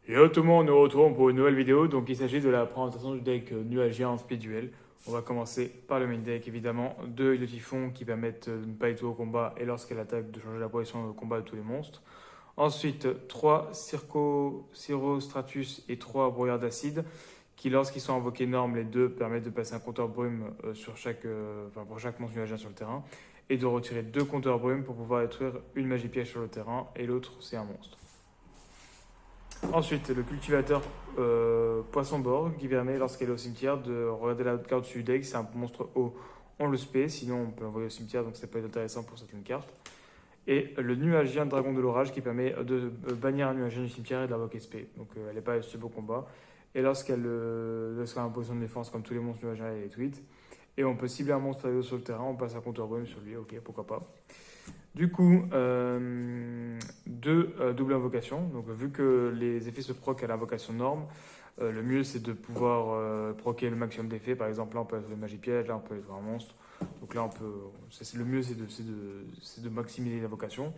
Et tout le monde, nous retrouvons pour une nouvelle vidéo. Donc, il s'agit de la présentation du deck nuagien en speed duel. On va commencer par le main deck, évidemment. Deux de typhon qui permettent de ne pas être au combat et lorsqu'elle attaque de changer la position de combat de tous les monstres. Ensuite, 3 Stratus et 3 brouillards d'acide qui, lorsqu'ils sont invoqués normes, les deux permettent de passer un compteur brume pour chaque monstre nuagien sur le terrain et de retirer deux compteurs brume pour pouvoir détruire une magie piège sur le terrain et l'autre c'est un monstre. Ensuite, le cultivateur poisson-borg qui permet, lorsqu'elle est au cimetière, de regarder la carte du deck. C'est un monstre haut, on le spé, sinon on peut l'envoyer au cimetière, donc ça peut être intéressant pour certaines cartes. Et le nuagien dragon de l'orage qui permet de bannir un nuagien du cimetière et de l'invoquer spé. Donc elle n'est pas sub au combat. Et lorsqu'elle est en position de défense, comme tous les monstres nuagiens, elle est détruite. Et on peut cibler un monstre sur le terrain, on passe un compteur brume sur lui, ok, pourquoi pas. Du coup, deux double invocations. Donc, vu que les effets se proc à l'invocation norme, le mieux c'est de pouvoir proquer le maximum d'effets. Par exemple, là on peut être une magie piège, là on peut être un monstre. Donc là on peut. Le mieux c'est de maximiser l'invocation.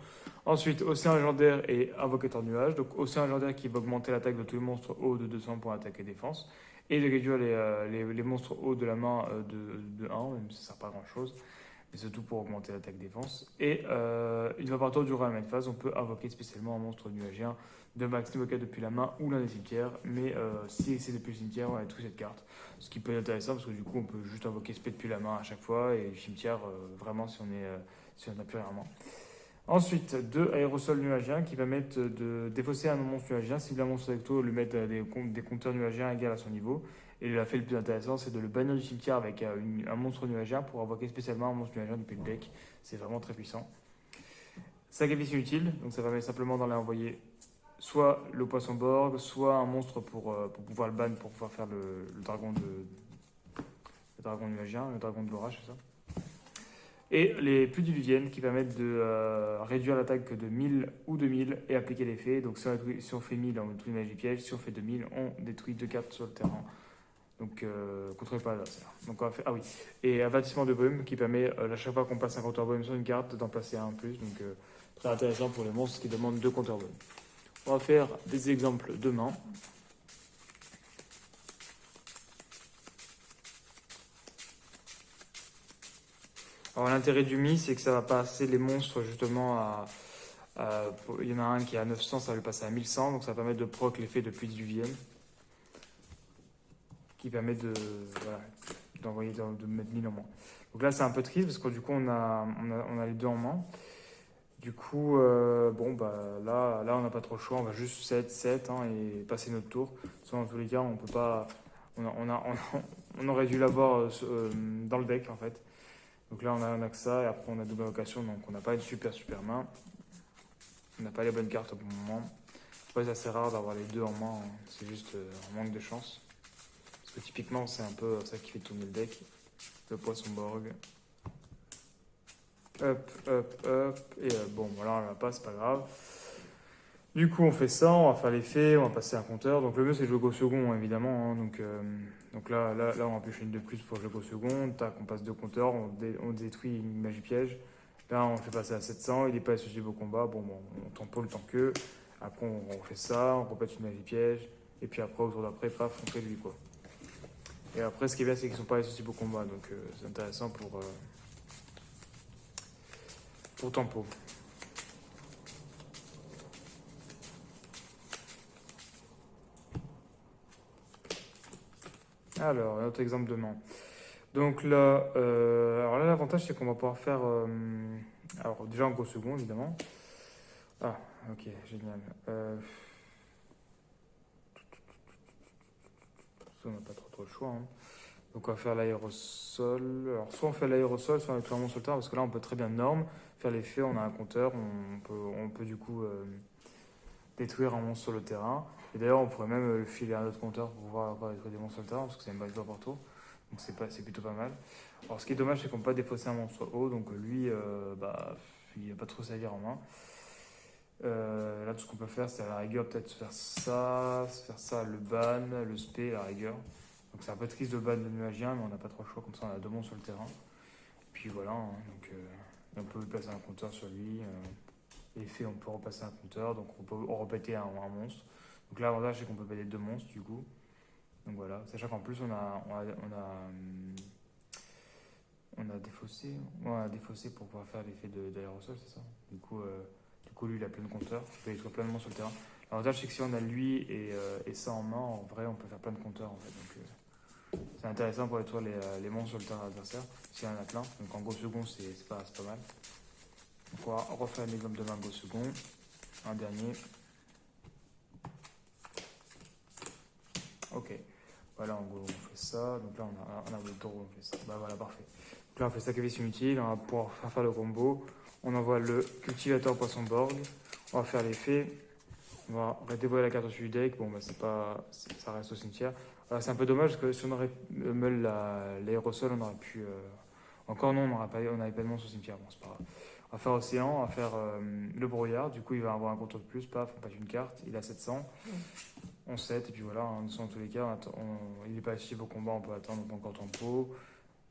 Ensuite, Océan légendaire et Invocateur nuage. Donc, Océan légendaire qui va augmenter l'attaque de tous les monstres hauts de 200 pour attaque et défense. Et de réduire les monstres hauts de la main de 1, même si ça ne sert pas à grand chose et surtout pour augmenter l'attaque défense. Et une fois par tour durant la main phase, on peut invoquer spécialement un monstre nuagien de max niveau 4 depuis la main ou l'un des cimetières, mais si c'est depuis le cimetière, on a tout cette carte. Ce qui peut être intéressant parce que du coup, on peut juste invoquer spé depuis la main à chaque fois et le cimetière vraiment si on n'a plus rien en main. Ensuite, deux aérosols nuagiens qui permettent de défausser un monstre nuagien, cibler un monstre recto, lui mettre des compteurs nuagiens égaux à son niveau. Et le fait le plus intéressant, c'est de le bannir du cimetière avec un monstre nuagien pour invoquer spécialement un monstre nuagien depuis le deck. C'est vraiment très puissant. Sacrifice inutile, donc ça permet simplement d'en envoyer soit le poisson borg, soit un monstre pour pouvoir le ban, pour pouvoir faire le dragon nuagien, le dragon de l'orage, c'est ça. Et les pluies diluviennes qui permettent de réduire l'attaque de 1000 ou 2000 et appliquer l'effet. Donc si on fait 1000, on détruit une magie piège. Si on fait 2000, on détruit deux cartes sur le terrain. Donc contrôlé par l'adversaire. Donc on va faire. Ah oui. Et avertissement de brume qui permet à chaque fois qu'on passe un compteur brume sur une carte d'en placer un en plus. Donc très intéressant pour les monstres qui demandent deux compteurs brume. On va faire des exemples demain. Alors l'intérêt du Mi, c'est que ça va passer les monstres justement il y en a un qui est à 900, ça va le passer à 1100, donc ça va permettre de proc l'effet de pluie diluvienne, qui permet voilà, de mettre 1000 en moins. Donc là c'est un peu triste parce que du coup on a les deux en main. Du coup, là on n'a pas trop le choix, on va juste 7 hein, et passer notre tour. Soit dans tous les cas, on peut pas. On aurait dû l'avoir dans le deck en fait. Donc là on a que ça et après on a double invocation, donc on n'a pas une super main. On n'a pas les bonnes cartes au bon moment. C'est assez rare d'avoir les deux en main, hein. C'est juste un manque de chance. Parce que typiquement, c'est un peu ça qui fait tourner le deck. Le poisson borg. Hop. Et bon, voilà, on l'a pas, c'est pas grave. Du coup, on fait ça, on va faire l'effet, on va passer un compteur. Donc le mieux, c'est de jouer au second, hein, évidemment. Hein. Donc là, on va piocher une de plus pour jouer au second. Tac, on passe deux compteurs, on détruit une magie piège. Là, on le fait passer à 700, il n'est pas associé au combat. Bon, on tempo le temps que. Après, on fait ça, on répète une magie piège. Et puis après, au tour d'après, paf, on fait lui, quoi. Et après, ce qui est bien, c'est qu'ils ne sont pas associés au combat. Donc, c'est intéressant pour tempo. Alors, un autre exemple de main. Donc là, l'avantage, c'est qu'on va pouvoir faire. Alors, déjà en gros second, évidemment. Ah, ok, génial. Ça, on n'a pas trop le choix, hein. Donc on va faire l'aérosol. Alors soit on fait l'aérosol, soit on est clairement sur le terrain, parce que là on peut très bien norme, faire l'effet, on a un compteur, on peut du coup détruire un monstre sur le terrain. Et d'ailleurs on pourrait même filer un autre compteur pour pouvoir encore détruire des monstres sur le terrain, parce que c'est une bonne fois par tour. Donc c'est plutôt pas mal. Alors ce qui est dommage c'est qu'on peut pas défausser un monstre haut, donc lui il va pas trop servir en main. Là tout ce qu'on peut faire c'est à la rigueur peut-être se faire ça, le ban, le spé à la rigueur. Donc c'est un peu triste de ban de nuagien, mais on n'a pas trop le choix, comme ça on a deux monstres sur le terrain. Et puis voilà, hein, donc on peut passer un compteur sur lui. Effet, on peut repasser un compteur, donc on peut repéter un monstre. Donc l'avantage c'est qu'on peut balayer 2 monstres du coup. Donc voilà, sachant qu'en plus on a défaussé, ouais, on a défaussé pour pouvoir faire l'effet d'aérosol, c'est ça. Du coup lui il a plein de compteurs, il peut détruire plein de monstres sur le terrain. L'avantage c'est que si on a lui et ça en main, en vrai on peut faire plein de compteurs en fait. Donc c'est intéressant pour détruire les monstres sur le terrain adversaire, s'il y en a plein. Donc en go second c'est pas mal. Donc on va refaire un exemple de 20 go second. Un dernier. Ok. Voilà, en gros, on fait ça. Donc là, on a le taureau, on fait ça. Bah voilà, parfait. Donc là, on fait sacrifice inutile. On va pouvoir faire le combo. On envoie le cultivateur poisson-borg. On va faire l'effet. On va dévoiler la carte au-dessus du deck. Bon, bah, ça reste au cimetière. C'est un peu dommage parce que si on aurait meul l'aérosol, on aurait pu. Encore non, on n'avait pas de monstre au cimetière. Bon, c'est pas grave. On va faire océan, on va faire le brouillard. Du coup, il va avoir un contour de plus. Paf, on passe une carte. Il a 700. On set, et puis voilà, dans tous les cas, il n'est pas actif au combat, on peut attendre encore tempo.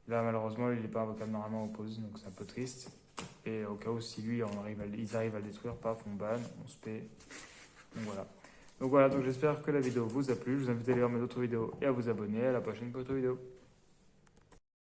Là, malheureusement, il n'est pas invocable normalement en pause, donc c'est un peu triste. Et au cas où, si lui, ils arrivent à le détruire, paf, on banne, on se paie. Donc voilà, donc j'espère que la vidéo vous a plu. Je vous invite à aller voir mes autres vidéos et à vous abonner. À la prochaine pour d'autres vidéos.